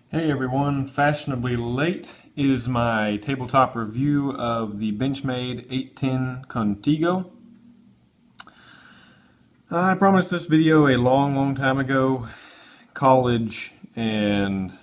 Hey everyone, fashionably late is my tabletop review of the Benchmade 810 Contego. I promised this video a long time ago. College and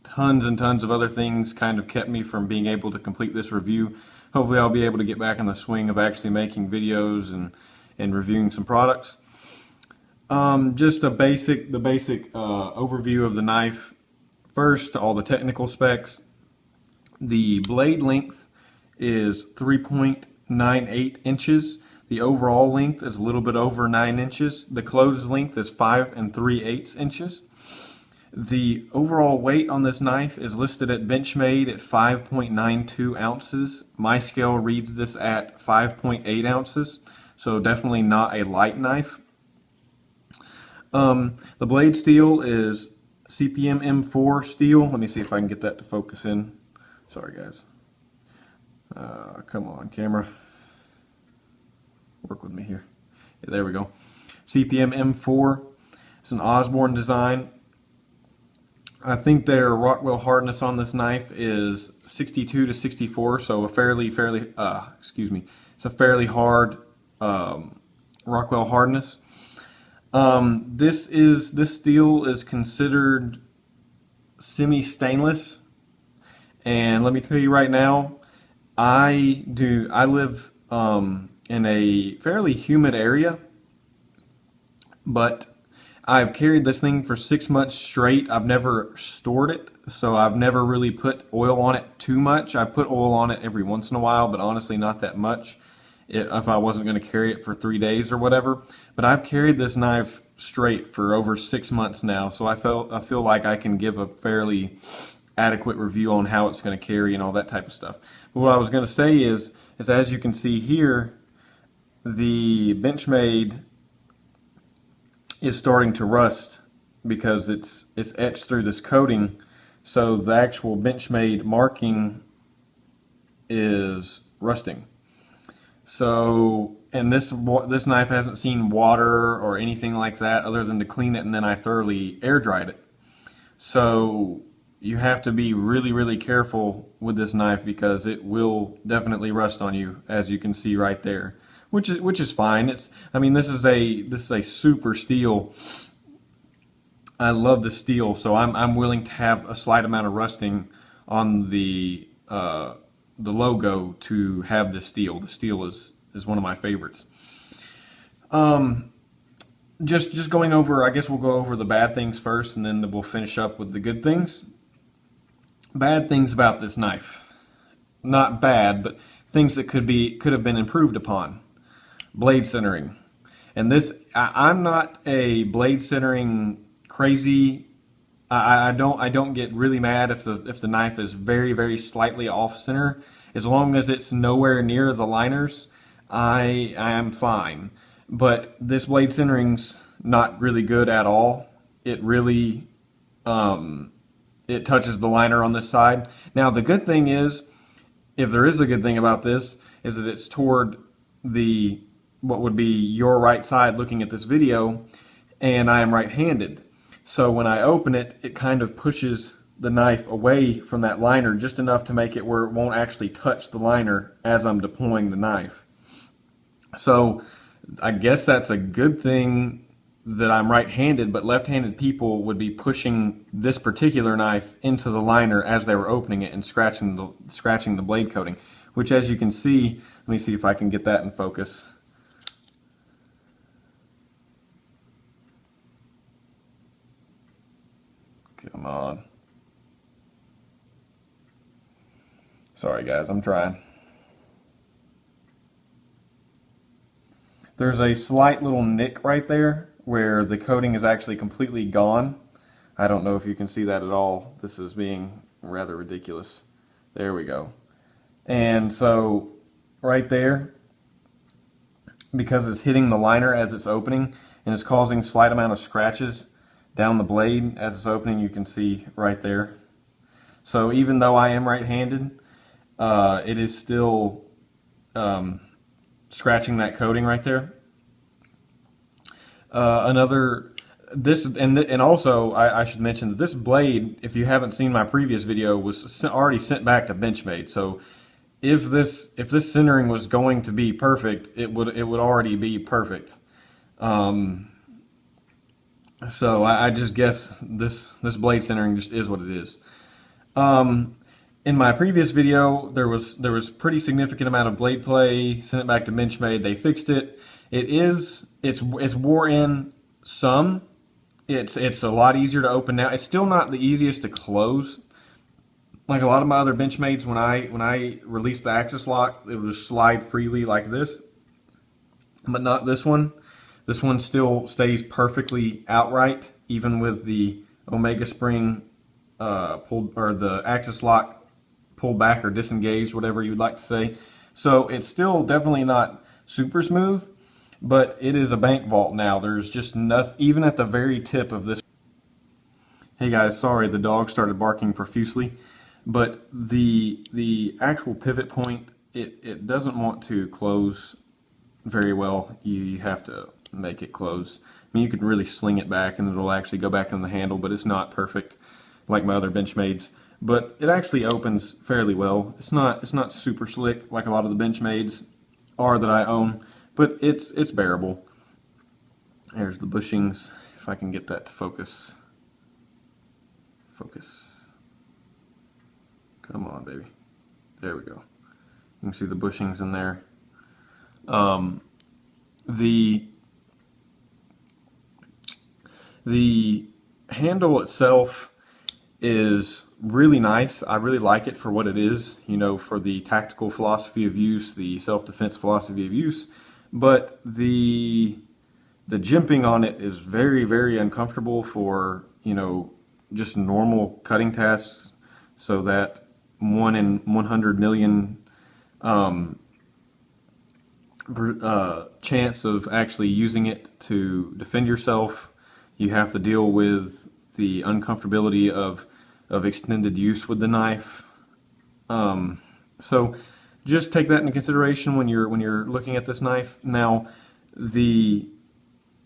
tons of other things kind of kept me from being able to complete this review. Hopefully I'll be able to get back in the swing of actually making videos and reviewing some products. Just the basic overview of the knife. First, all the technical specs. The blade length is 3.98 inches. The overall length is a little bit over 9 inches. The closed length is 5 3/8 inches. The overall weight on this knife is listed at Benchmade at 5.92 ounces. My scale reads this at 5.8 ounces, so definitely not a light knife. The blade steel is CPM M4 steel. Let me see if I can get that to focus in. Sorry guys. Come on, camera. Work with me here. Yeah, there we go. CPM M4. It's an Osborne design. I think their Rockwell hardness on this knife is 62 to 64, so a fairly it's a fairly hard Rockwell hardness. This steel is considered semi-stainless, and let me tell you right now, I live in a fairly humid area, but I've carried this thing for 6 months straight. I've never stored it, so I've never really put oil on it too much. I put oil on it every once in a while, but honestly not that much if I wasn't going to carry it for 3 days or whatever. But I've carried this knife straight for over 6 months now, so I feel like I can give a fairly adequate review on how it's going to carry and all that type of stuff. But what I was going to say is as you can see here, the Benchmade is starting to rust because it's etched through this coating, so the actual Benchmade marking is rusting. So, and this knife hasn't seen water or anything like that other than to clean it, and then I thoroughly air dried it. So you have to be really careful with this knife because it will definitely rust on you, as you can see right there. Which is fine. This is a super steel. I love the steel, so I'm willing to have a slight amount of rusting on the logo to have the steel. The steel is one of my favorites. Just going over, I guess we'll go over the bad things first, and then we'll finish up with the good things. Bad things about this knife. Not bad, but things that could have been improved upon. Blade centering. And this, I'm not a blade centering crazy. I don't get really mad if the knife is very slightly off center. As long as it's nowhere near the liners, I am fine. But this blade centering's not really good at all. It really it touches the liner on this side. Now the good thing is, if there is a good thing about this, is that it's toward what would be your right side looking at this video, and I am right-handed. So when I open it, it kind of pushes the knife away from that liner just enough to make it where it won't actually touch the liner as I'm deploying the knife. So I guess that's a good thing that I'm right-handed, but left-handed people would be pushing this particular knife into the liner as they were opening it and scratching the blade coating, which, as you can see, let me see if I can get that in focus. Come on. Sorry guys, I'm trying. There's a slight little nick right there where the coating is actually completely gone. I don't know if you can see that at all. This is being rather ridiculous. There we go. And so right there, because it's hitting the liner as it's opening and it's causing a slight amount of scratches down the blade as it's opening, you can see right there. So even though I am right-handed, it is still scratching that coating right there. Another this and also I should mention that this blade, if you haven't seen my previous video, was already sent back to Benchmade. So if this centering was going to be perfect, it would already be perfect. So I just guess this blade centering just is what it is. In my previous video, there was pretty significant amount of blade play. Sent it back to Benchmade. They fixed it. It's wore in some. It's a lot easier to open now. It's still not the easiest to close. Like a lot of my other Benchmades, when I release the axis lock, it will just slide freely like this. But not this one. This one still stays perfectly outright, even with the Omega spring pulled, or the axis lock pulled back or disengaged, whatever you would like to say. So it's still definitely not super smooth, but it is a bank vault now. There's just nothing, even at the very tip of this. Hey guys, sorry, the dog started barking profusely, but the actual pivot point, it doesn't want to close very well. You have to make it close. I mean, you can really sling it back and it'll actually go back on the handle, but it's not perfect like my other Benchmades. But it actually opens fairly well. It's not super slick like a lot of the Benchmades are that I own, but it's bearable. There's the bushings. If I can get that to focus. Focus. Come on, baby. There we go. You can see the bushings in there. The handle itself is really nice. I really like it for what it is, you know, for the tactical philosophy of use, the self-defense philosophy of use. But the jimping on it is very, very uncomfortable for, you know, just normal cutting tasks. So that 1 in 100 million chance of actually using it to defend yourself, you have to deal with the uncomfortability of extended use with the knife. So just take that into consideration when you're looking at this knife. Now, if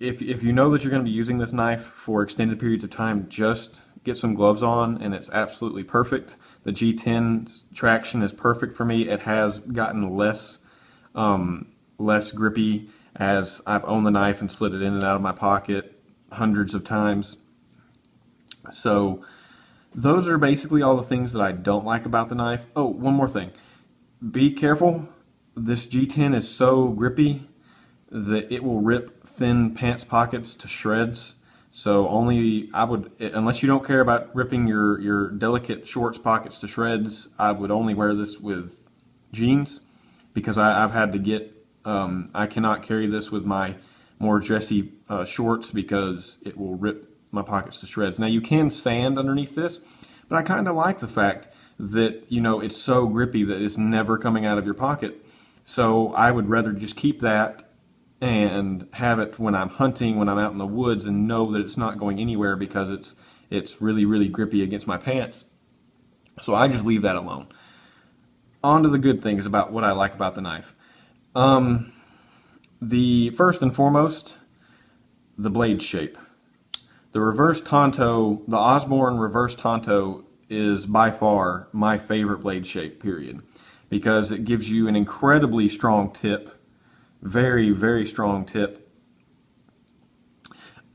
you know that you're going to be using this knife for extended periods of time, just get some gloves on, and it's absolutely perfect. The G10 traction is perfect for me. It has gotten less grippy as I've owned the knife and slid it in and out of my pocket hundreds of times. So those are basically all the things that I don't like about the knife. Oh, one more thing. Be careful. This G10 is so grippy that it will rip thin pants pockets to shreds. So unless you don't care about ripping your delicate shorts pockets to shreds, I would only wear this with jeans, because I've had to get, I cannot carry this with my more dressy shorts because it will rip my pockets to shreds. Now you can sand underneath this, but I kind of like the fact that, you know, it's so grippy that it's never coming out of your pocket. So I would rather just keep that and have it when I'm hunting, when I'm out in the woods, and know that it's not going anywhere because it's really, really grippy against my pants. So I just leave that alone. On to the good things about what I like about the knife. The first and foremost, the blade shape. The reverse Tonto, the Osborne reverse Tonto, is by far my favorite blade shape, period, because it gives you an incredibly strong tip, very, very strong tip,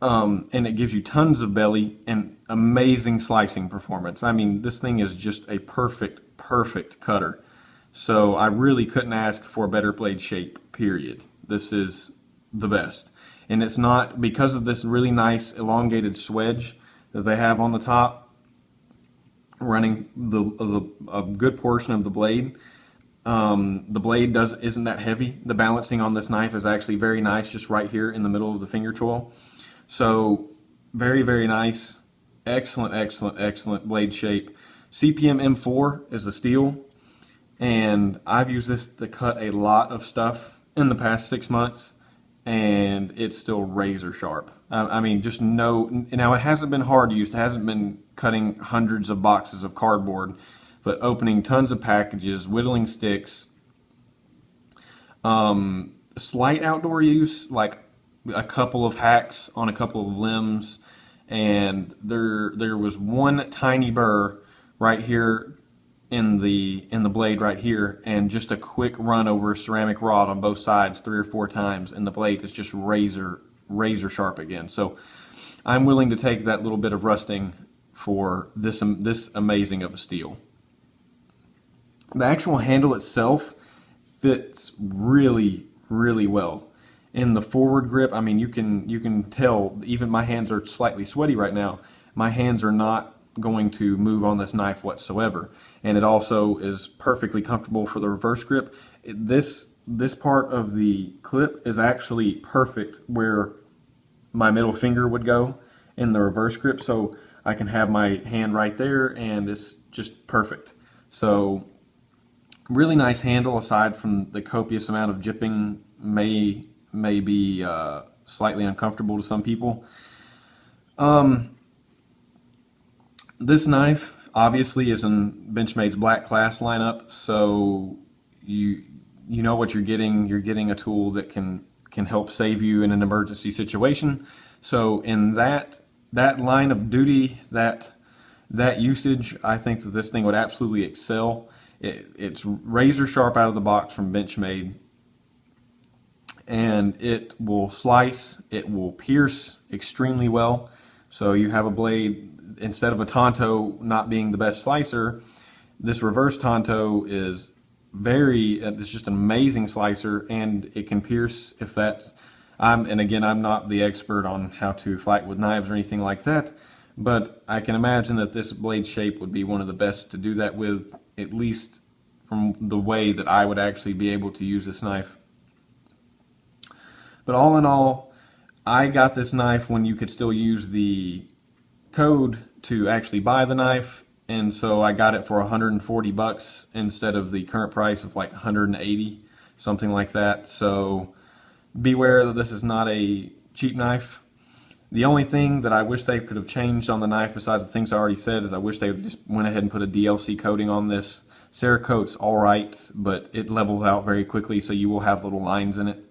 and it gives you tons of belly and amazing slicing performance. I mean, this thing is just a perfect cutter. So I really couldn't ask for a better blade shape, period. This is the best. And it's not, because of this really nice elongated swedge that they have on the top, running a good portion of the blade. The blade isn't that heavy. The balancing on this knife is actually very nice, just right here in the middle of the finger choil. So very, very nice. Excellent, excellent, excellent blade shape. CPM M4 is a steel, and I've used this to cut a lot of stuff in the past 6 months, and it's still razor sharp. I mean, just now it hasn't been hard to use. It hasn't been cutting hundreds of boxes of cardboard, but opening tons of packages, whittling sticks, slight outdoor use, like a couple of hacks on a couple of limbs, and there was one tiny burr right here in the blade right here, and just a quick run over a ceramic rod on both sides 3 or 4 times, and the blade is just razor sharp again. So I'm willing to take that little bit of rusting for this amazing of a steel. The actual handle itself fits really well. In the forward grip, I mean, you can tell, even my hands are slightly sweaty right now. My hands are not going to move on this knife whatsoever, and it also is perfectly comfortable for the reverse grip. This part of the clip is actually perfect where my middle finger would go in the reverse grip, so I can have my hand right there, and it's just perfect. So really nice handle, aside from the copious amount of jipping may be slightly uncomfortable to some people. This knife obviously is in Benchmade's black class lineup, so you know what you're getting. You're getting a tool that can help save you in an emergency situation. So in that line of duty, that usage, I think that this thing would absolutely excel. It's razor sharp out of the box from Benchmade, and it will slice, it will pierce extremely well. So you have a blade, instead of a Tonto not being the best slicer, this reverse Tonto is it's just an amazing slicer, and it can pierce if that's, and again, I'm not the expert on how to fight with knives or anything like that, but I can imagine that this blade shape would be one of the best to do that with, at least from the way that I would actually be able to use this knife. But all in all, I got this knife when you could still use the code to actually buy the knife, and so I got it for 140 bucks instead of the current price of like 180, something like that. So beware that this is not a cheap knife. The only thing that I wish they could have changed on the knife, besides the things I already said, is I wish they would just went ahead and put a DLC coating on this. Cerakote's alright, but it levels out very quickly, so you will have little lines in it,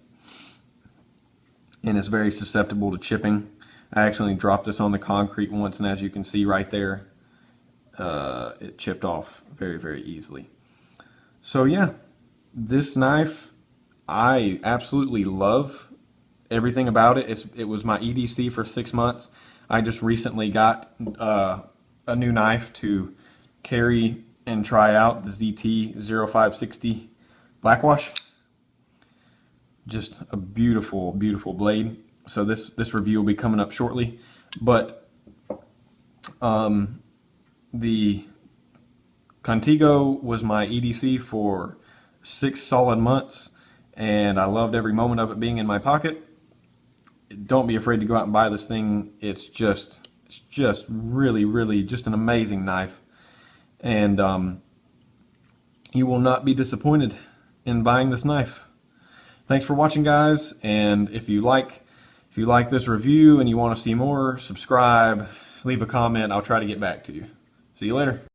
and it's very susceptible to chipping. I actually dropped this on the concrete once, and as you can see right there, it chipped off very easily. So yeah, this knife I absolutely love. Everything about it. It was my EDC for 6 months. I just recently got a new knife to carry and try out, the ZT-0560 Blackwash. Just a beautiful blade. So this review will be coming up shortly. But the Contego was my EDC for 6 solid months, and I loved every moment of it being in my pocket. Don't be afraid to go out and buy this thing. It's just really just an amazing knife, and you will not be disappointed in buying this knife. Thanks for watching, guys, and if you like this review and you want to see more, subscribe, leave a comment. I'll try to get back to you. See you later.